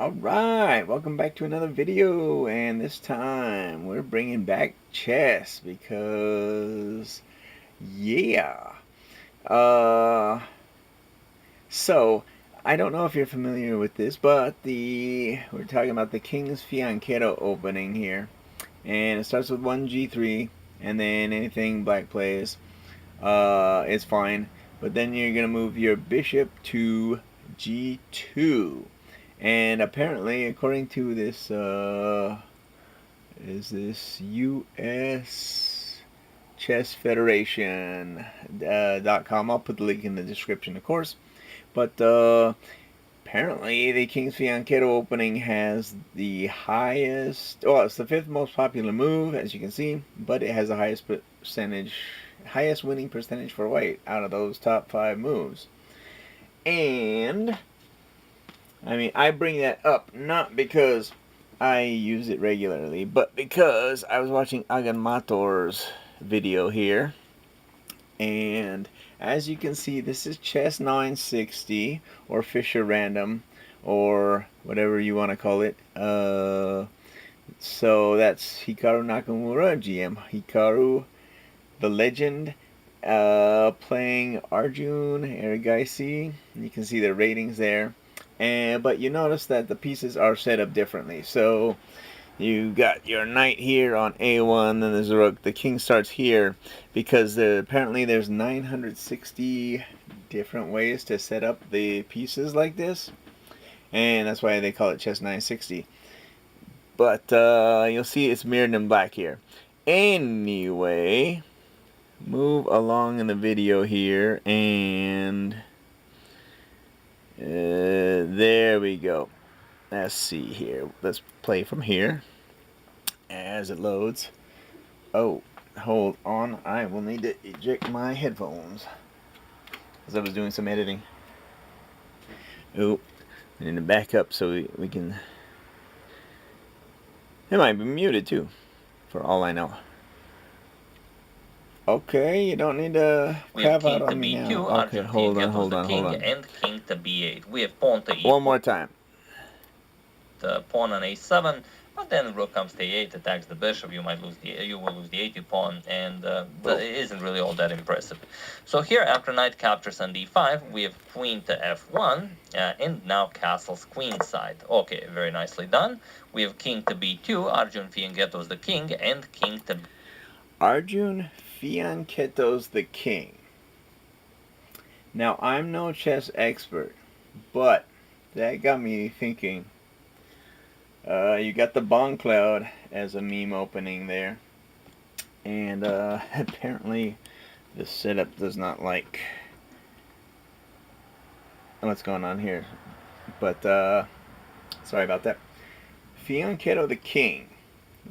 Alright, welcome back to another video, and this time we're bringing back chess because, yeah. So, I don't know if you're familiar with this, but we're talking about the King's Fianchetto opening here. And it starts with 1g3, and then anything black plays is fine. But then you're going to move your bishop to g2. And apparently, according to this, is this U.S. Chess Federation .com. I'll put the link in the description, of course. But apparently, the King's Fianchetto opening has the highest. Well, it's the 5th most popular move, as you can see, but it has the highest winning percentage for white out of those top 5 moves. And I mean, I bring that up not because I use it regularly, but because I was watching Agadmator's video here. And as you can see, this is chess 960 or Fisher Random or whatever you want to call it. So that's Hikaru Nakamura, GMHikaru, the legend, playing Arjun Erigaisi. You can see the ratings there. But you notice that the pieces are set up differently. So you got your knight here on a1, then there's a rook. The king starts here because apparently there's 960 different ways to set up the pieces like this, and that's why they call it chess 960. But you'll see it's mirrored in black here. Anyway, move along in the video here, and there we go. Let's see here. Let's play from here as it loads. Oh, hold on. I will need to eject my headphones because I was doing some editing. Oh, I need to back up so we can. It might be muted too, for all I know. Okay, you don't need to crap out on me now. Okay, hold on. And king to b8. We have pawn to e4. One more time. The pawn on a7, but then rook comes to a8, attacks the bishop. You will lose the a2 pawn, and it isn't really all that impressive. So here, after knight captures on d5, we have queen to f1, and now castles queenside. Okay, very nicely done. We have king to b2. Arjun Fianchetto's the king, and king to. Arjun Fianchetto's the king. Now, I'm no chess expert, but that got me thinking. You got the Bongcloud as a meme opening there, and apparently the setup does not like what's going on here, but sorry about that. Fianchetto the king.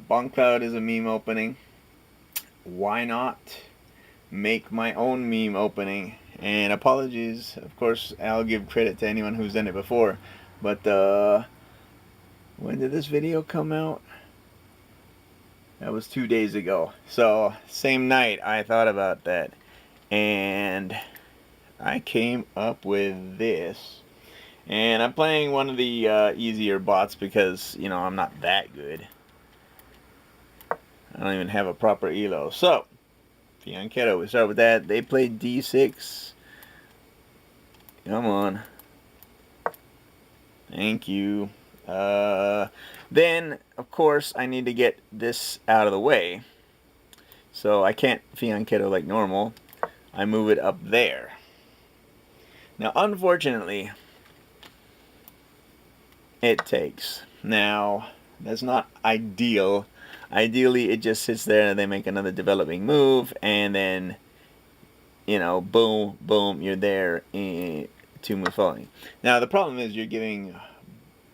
Bongcloud is a meme opening. Why not make my own meme opening? And apologies, of course, I'll give credit to anyone who's done it before, but when did this video come out? That was 2 days ago. So, same night I thought about that. And I came up with this. And I'm playing one of the easier bots because, you know, I'm not that good. I don't even have a proper elo. So, Fianchetto, we start with that. They played d6. Come on. Thank you. Then, of course, I need to get this out of the way. So I can't Fianchetto like normal. I move it up there. Now, unfortunately, it takes. Now, that's not ideal. Ideally, it just sits there and they make another developing move, and then, you know, boom, boom, you're there to move forward. Now, the problem is you're giving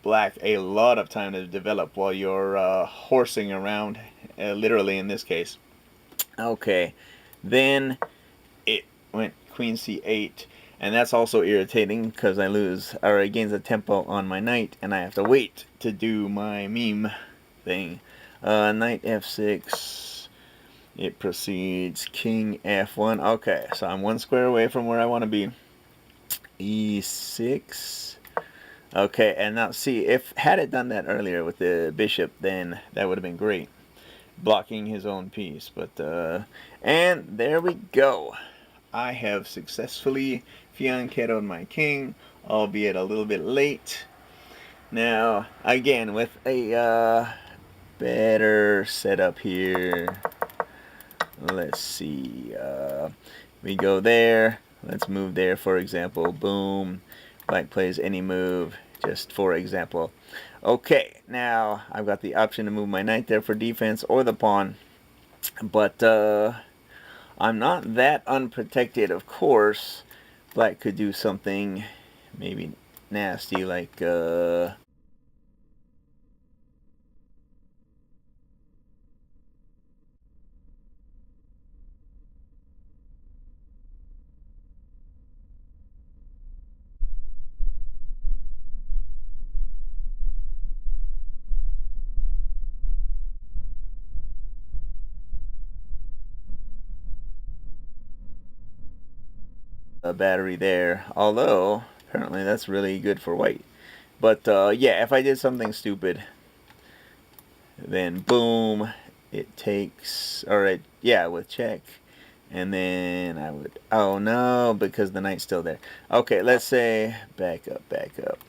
black a lot of time to develop while you're horsing around, literally in this case. Okay, then it went queen c8, and that's also irritating because I gains the tempo on my knight, and I have to wait to do my meme thing. Knight f6, it proceeds, king f1. Okay, so I'm 1 square away from where I want to be. e6. Okay, and now see, if had it done that earlier with the bishop, then that would have been great, blocking his own piece. But and there we go. I have successfully fianchettoed my king, albeit a little bit late. Now, again, with a better setup here. Let's see. We go there. Let's move there, for example. Boom. Black plays any move, just for example. Okay, now I've got the option to move my knight there for defense or the pawn. But I'm not that unprotected, of course. Black could do something maybe nasty like a battery there. Although, apparently that's really good for white. But yeah, if I did something stupid, then boom, it takes, alright, yeah, with check. And then I would, oh no, because the knight's still there. Okay, let's say, back up, back up.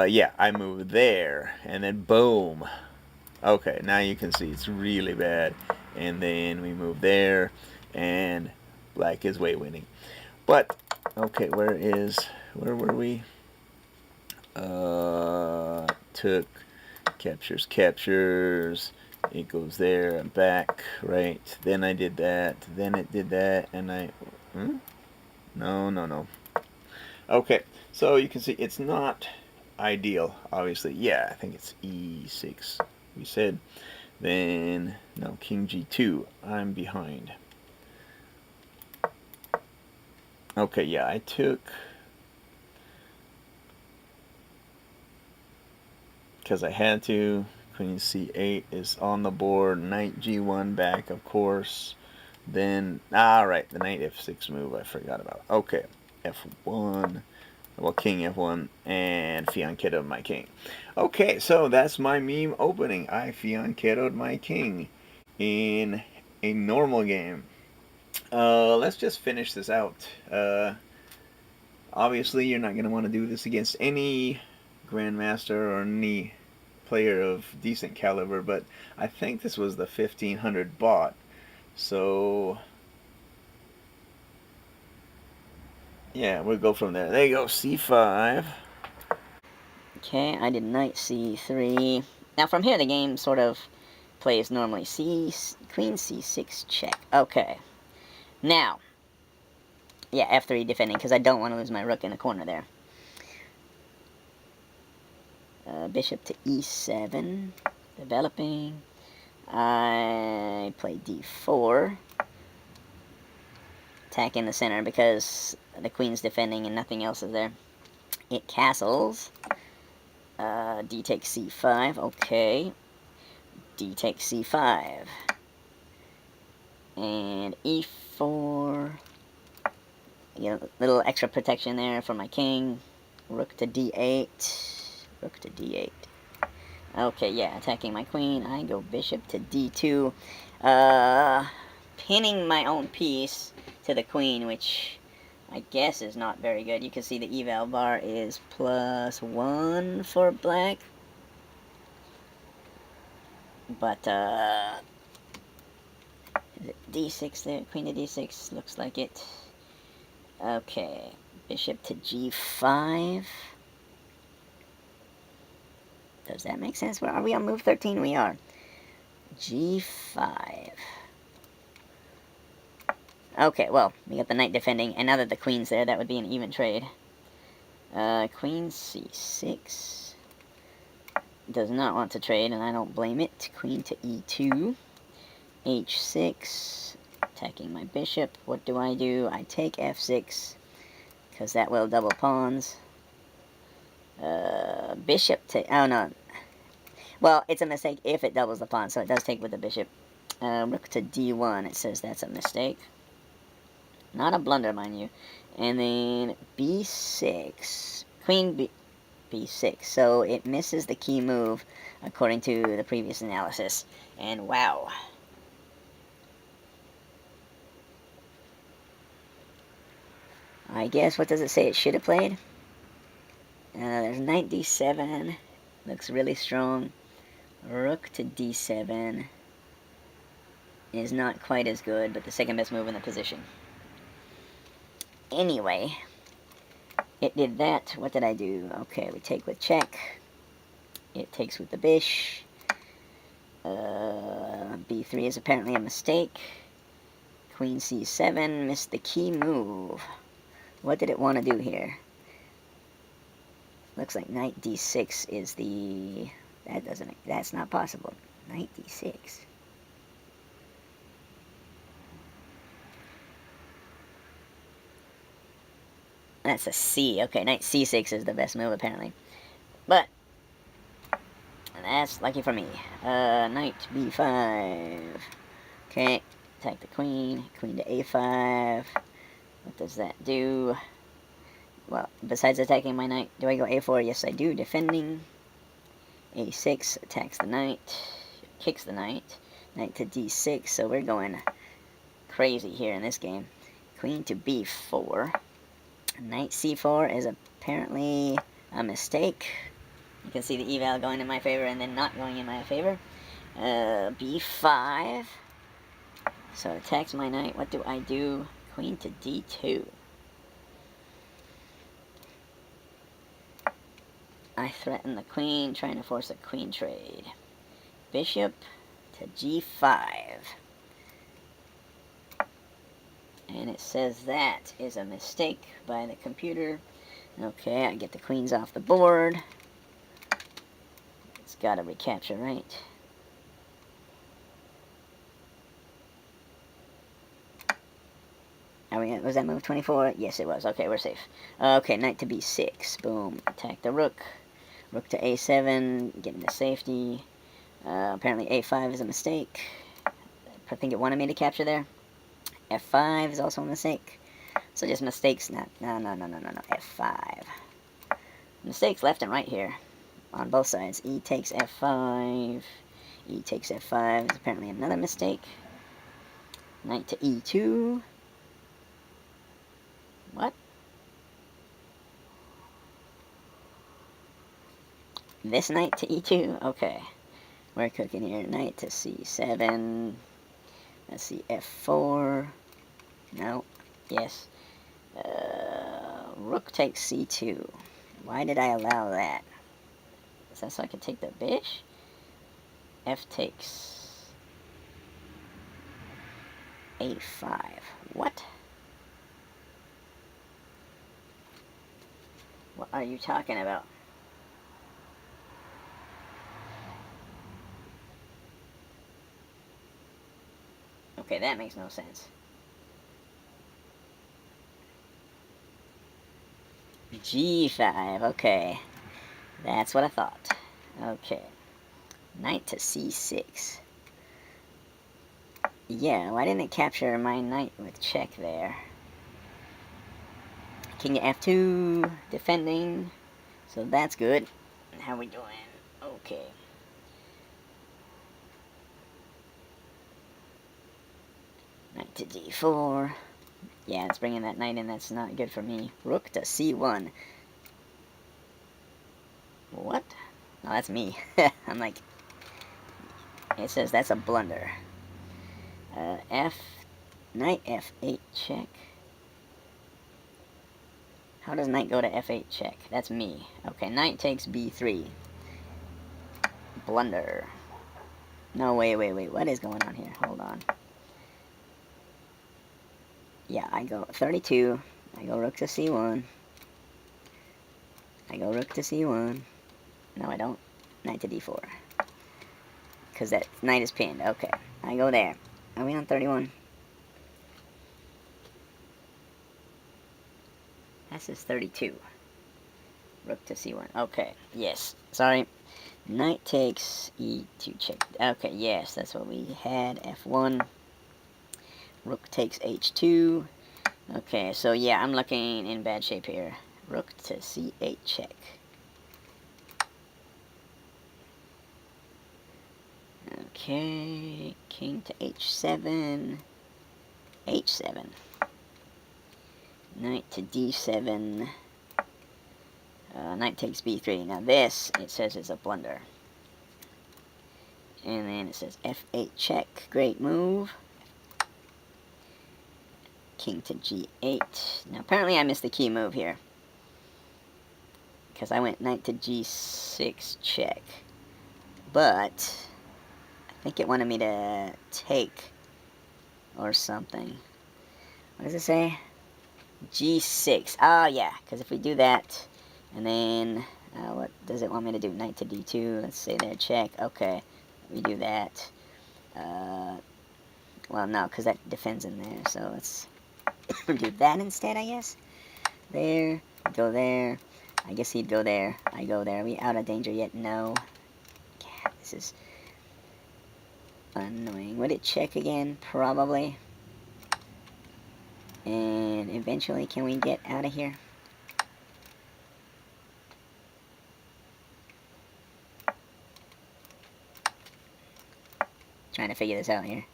Yeah, I move there, and then boom. Okay, now you can see it's really bad. And then we move there, and black is way winning. But, okay, where were we? Took, captures, it goes there and back, right? Then I did that, then it did that, and no. Okay, so you can see it's not ideal, obviously. Yeah, I think it's E6, we said. Then, no, King G2, I'm behind. Okay, yeah, I took, because I had to. Queen C8 is on the board. Knight G1 back, of course. Then, right, the knight F6 move I forgot about. Okay, F1. Well, King F1 and fianchettoed my king. Okay, so that's my meme opening. I fianchettoed my king in a normal game. Let's just finish this out. Obviously, you're not going to want to do this against any Grandmaster or any player of decent caliber, but I think this was the 1500 bot. So, yeah, we'll go from there. There you go, C5. Okay, I did knight c3. Now from here the game sort of plays normally. Queen c6 check. Okay. Now, yeah, f3 defending, because I don't want to lose my rook in the corner there. Bishop to e7, developing. I play d4. Attack in the center because the queen's defending and nothing else is there. It castles. D takes c5, okay. D takes c5. And e4. You know, little extra protection there for my king. Rook to d8. Rook to d8. Okay, yeah, attacking my queen. I go bishop to d2. Pinning my own piece to the queen, which I guess is not very good. You can see the eval bar is +1 for black. But, is it d6 there? Queen to d6, looks like it. Okay, bishop to g5. Does that make sense? Where are we on move 13? We are. g5. Okay, well, we got the knight defending, and now that the queen's there, that would be an even trade. Queen c6. Does not want to trade, and I don't blame it. Queen to e2. h6. Attacking my bishop. What do? I take f6, because that will double pawns. Bishop to... oh, no. Well, it's a mistake if it doubles the pawn, so it does take with the bishop. Rook to d1. It says that's a mistake. Not a blunder, mind you. And then b6. queen b6, so it misses the key move according to the previous analysis. And wow. I guess, what does it say it should have played? There's knight d7, looks really strong. Rook to d7 is not quite as good, but the second best move in the position. Anyway, it did that. What did I do? Okay, we take with check. It takes with the bish. b3 is apparently a mistake. Queen c7, missed the key move. What did it want to do here? Looks like knight d6 is the... That's not possible. Knight d6. That's a c. Okay, knight c6 is the best move, apparently. But that's lucky for me. Knight b5. Okay, attack the queen. Queen to a5. What does that do? Well, besides attacking my knight, do I go a4? Yes, I do. Defending. a6 attacks the knight. Kicks the knight. Knight to d6. So we're going crazy here in this game. Queen to b4. Knight c4 is apparently a mistake. You can see the eval going in my favor and then not going in my favor. b5. So it attacks my knight. What do I do? Queen to d2. I threaten the queen, trying to force a queen trade. Bishop to g5. And it says that is a mistake by the computer. Okay, I get the queens off the board. It's got to recapture, right? Was that move 24? Yes, it was. Okay, we're safe. Okay, knight to b6. Boom. Attack the rook. Rook to a7. Get into safety. Apparently a5 is a mistake. I think it wanted me to capture there. f5 is also a mistake. So just mistakes. No. f5. Mistakes left and right here. On both sides. E takes f5. E takes f5 is apparently another mistake. Knight to e2. What? This knight to e2? Okay. We're cooking here. Knight to c7. Let's see, f4. No. Yes. Rook takes c2. Why did I allow that? Is that so I can take the bish? F takes a5. What? What are you talking about? Okay, that makes no sense. G5, okay. That's what I thought. Okay. Knight to c6. Yeah, why didn't it capture my knight with check there? King to f2, defending. So that's good. How we doing? Okay. Knight to d4. Yeah, it's bringing that knight in. That's not good for me. Rook to c1. What? Oh, that's me. I'm like... It says that's a blunder. Knight f8 check. How does knight go to f8 check? That's me. Okay, knight takes b3. Blunder. No, wait. What is going on here? Hold on. Yeah, I go 32. I go rook to c1. I go rook to c1. No, I don't. Knight to d4. Because that knight is pinned. Okay. I go there. Are we on 31? This is 32. Rook to c1. Okay. Yes. Sorry. Knight takes e2 check. Okay, yes. That's what we had. f1. Rook takes h2. Okay, so yeah, I'm looking in bad shape here. Rook to c8 check. Okay, king to h7, h7. Knight to d7. Knight takes b3. Now this, it says, is a blunder. And then it says f8 check. Great move. King to g8. Now apparently I missed the key move here, because I went knight to g6 check. But I think it wanted me to take or something. What does it say? g6. Oh yeah, because if we do that, and then what does it want me to do? Knight to d2. Let's say there check. Okay, we do that. Well, no, because that defends in there. So let's do that instead, I guess. There, go there. I guess he'd go there. I go there. Are we out of danger yet? No. God, this is annoying. Would it check again? Probably. And eventually, can we get out of here? Trying to figure this out here.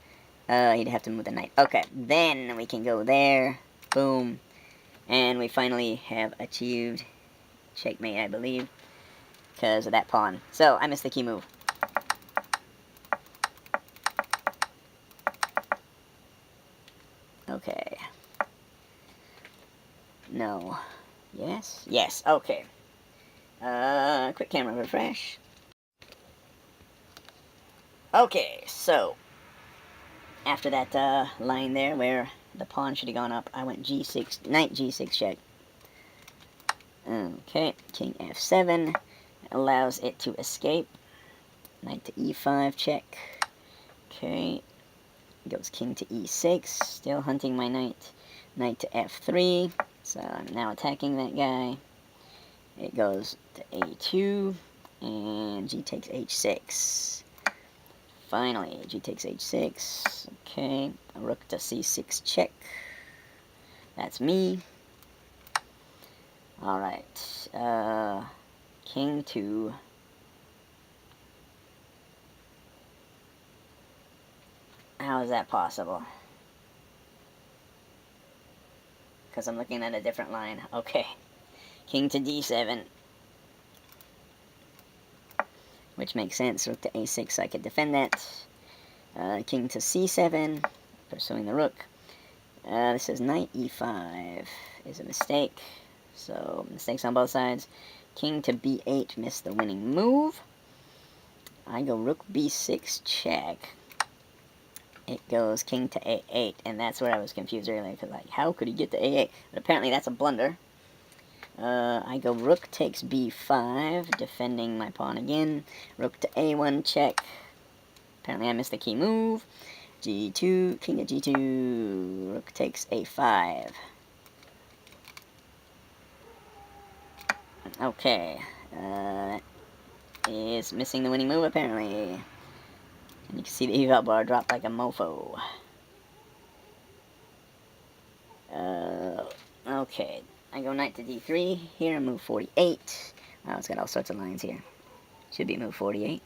He'd have to move the knight. Okay, then we can go there. Boom. And we finally have achieved checkmate, I believe, because of that pawn. So, I missed the key move. Okay. No. Yes? Yes, okay. Quick camera refresh. Okay, so after that line there where the pawn should have gone up, I went g6, knight g6 check. Okay, king f7 allows it to escape. Knight to e5 check. Okay, goes king to e6, still hunting my knight. Knight to f3, so I'm now attacking that guy. It goes to a2, and g takes h6. Finally, g takes h6. Okay, rook to c6 check. That's me. Alright, king to... How is that possible? Because I'm looking at a different line. Okay, king to d7. Which makes sense. Rook to a6, I could defend that. King to c7, pursuing the rook. This is knight e5 is a mistake. So, mistakes on both sides. King to b8, missed the winning move. I go rook b6 check. It goes king to a8, and that's where I was confused earlier, because like, how could he get to a8? But apparently that's a blunder. I go rook takes b5, defending my pawn again. Rook to a1 check. Apparently I missed the key move. g2, king to g2, rook takes a5. Okay, that is missing the winning move apparently. And you can see the eval bar drop like a mofo. Okay, I go knight to d3 here, move 48. Wow, it's got all sorts of lines here. Should be move 48.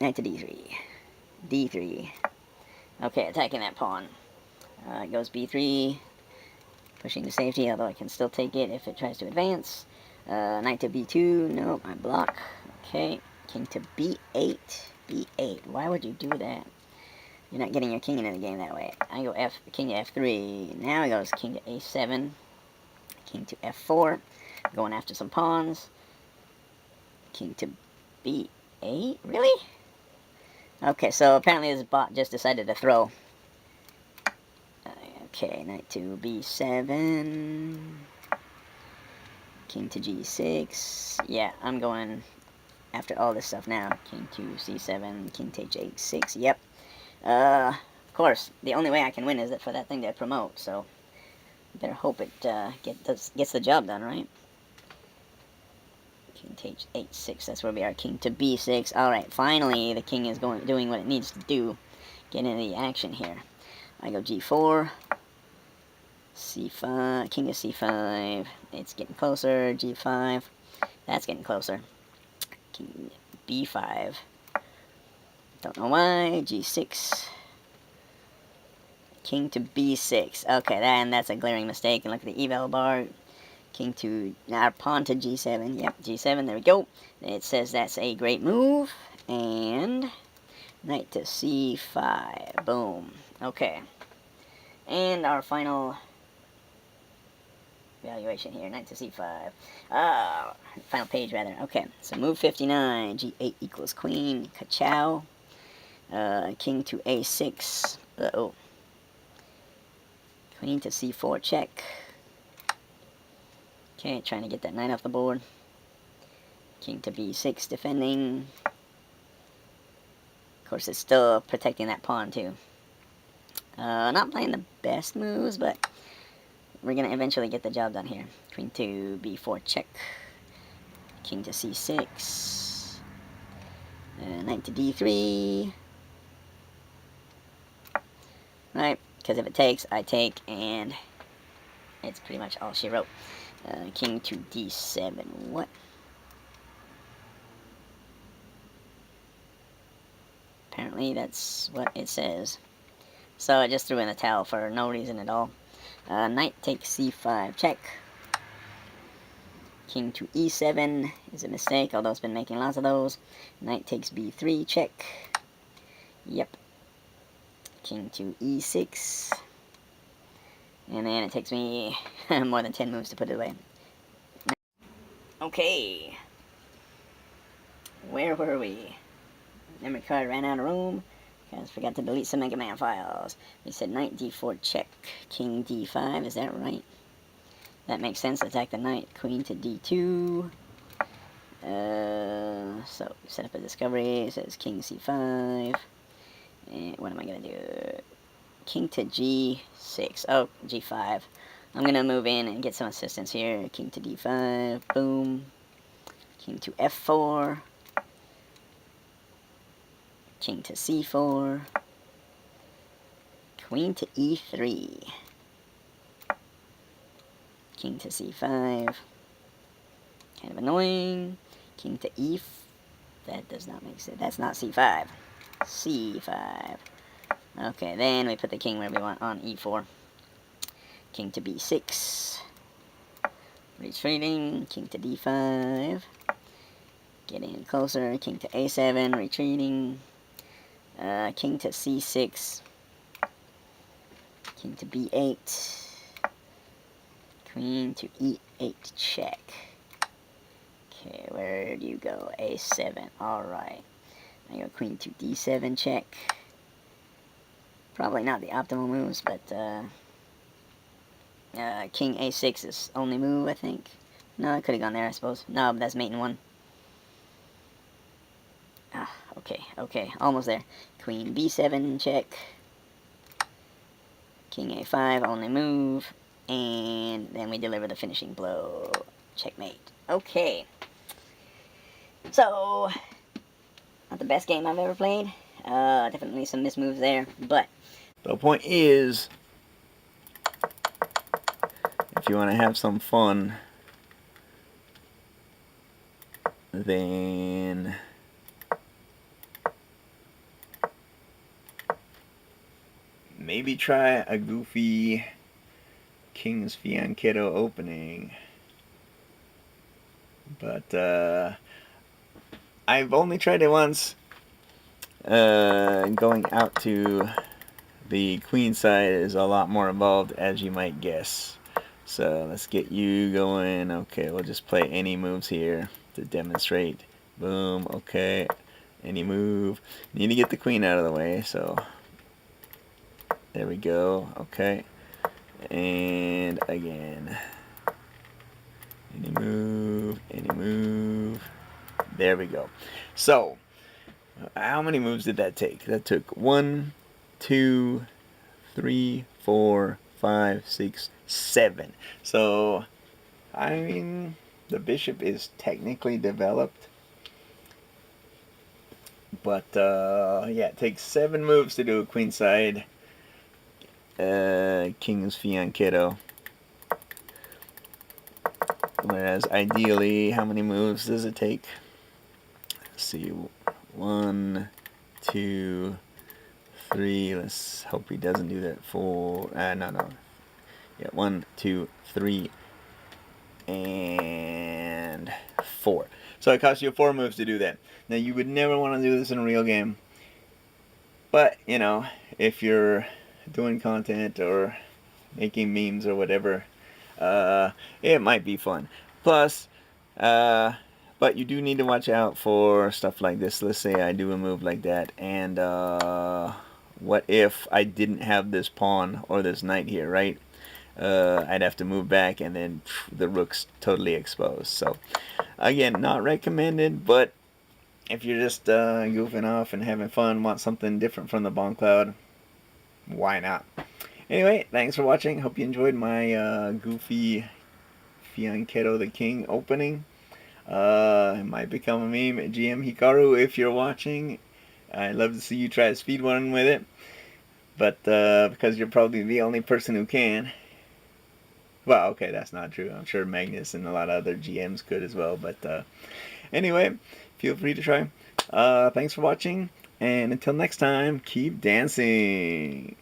Knight to d3. d3. Okay, attacking that pawn. It goes b3, pushing to safety, although I can still take it if it tries to advance. Knight to b2, nope, I block. Okay, king to b8, b8. Why would you do that? You're not getting your king into the game that way. I go king to f3. Now he goes king to a7, king to f4, going after some pawns. King to b8, really? Okay, so apparently this bot just decided to throw. Okay, knight to b7, king to g6. Yeah, I'm going after all this stuff now. King to c7, king to h6. Yep. Of course, the only way I can win is for that thing to promote, so better hope it gets the job done, right? King to h6, that's where we are. King to b6. Alright, finally the king is doing what it needs to do. Get into the action here. I go g4, c5, king to c5, it's getting closer, g5, that's getting closer, king b5, don't know why, g6, king to b6, okay, that's a glaring mistake, and look at the eval bar, king to, now pawn to g7, yep, g7, there we go, it says that's a great move, and knight to c5, boom, okay, and our final evaluation here, knight to c5, final page rather, okay, so move 59, g8 equals queen, ka-chow, king to a6, uh-oh, queen to c4 check, okay, trying to get that knight off the board, king to b6 defending, of course it's still protecting that pawn too, not playing the best moves, but we're going to eventually get the job done here. Queen to b4 check. King to c6. Knight to d3. Right, because if it takes, I take, and it's pretty much all she wrote. King to d7. What? Apparently that's what it says. So I just threw in the towel for no reason at all. Knight takes c5 check. King to e7 is a mistake, although it's been making lots of those. Knight takes b3 check. Yep. King to e6. And then it takes me more than 10 moves to put it away. Okay. Where were we? Memory card ran out of room. Because I forgot to delete some Mega Man files. We said knight d4 check. King d5, is that right? That makes sense. Attack the knight. Queen to d2. So, set up a discovery. It says king c5. And what am I going to do? King to g6. Oh, g5. I'm going to move in and get some assistance here. King to d5. Boom. King to f4. King to c4. Queen to e3. King to c5. Kind of annoying. King to e. That does not make sense. That's not c5. c5. Okay, then we put the king where we want on e4. King to b6. Retreating. King to d5. Getting closer. King to a7. Retreating. King to c6. King to b8. Queen to e8 check. Okay, where do you go? a7. Alright. I go queen to d7 check. Probably not the optimal moves, but king a6 is only move, I think. No, I could have gone there, I suppose. No, but that's mate in one. Ah, okay, almost there. Queen b7 check. King a5, only move. And then we deliver the finishing blow. Checkmate. Okay. So, not the best game I've ever played. Definitely some mismoves there, but The point is, if you want to have some fun, then maybe try a goofy King's Fianchetto opening. But I've only tried it once. Going out to the queen side is a lot more involved, as you might guess. So let's get you going. Okay, we'll just play any moves here to demonstrate. Boom, okay. Any move. Need to get the queen out of the way, so there we go. Okay. And again. Any move, any move. There we go. So, how many moves did that take? That took 1, 2, 3, 4, 5, 6, 7. So, I mean, the bishop is technically developed. But, yeah, it takes 7 moves to do a queenside. King's Fianchetto. Whereas ideally, how many moves does it take? Let's see, 1, 2, 3. Let's hope he doesn't do that. 4. No. Yeah, 1, 2, 3, and 4. So it costs you 4 moves to do that. Now you would never want to do this in a real game, but you know, if you're doing content or making memes or whatever, it might be fun. Plus, but you do need to watch out for stuff like this. Let's say I do a move like that, and what if I didn't have this pawn or this knight here, right? I'd have to move back, and then the rook's totally exposed. So, again, not recommended, but if you're just goofing off and having fun, want something different from the Bongcloud, why not? Anyway, thanks for watching. Hope you enjoyed my goofy Fianchetto the King opening. It might become a meme at GMHikaru if you're watching. I'd love to see you try to speed one with it, but because you're probably the only person who can. Well, okay, that's not true. I'm sure Magnus and a lot of other GMs could as well. But anyway, feel free to try. Thanks for watching, and until next time, keep dancing.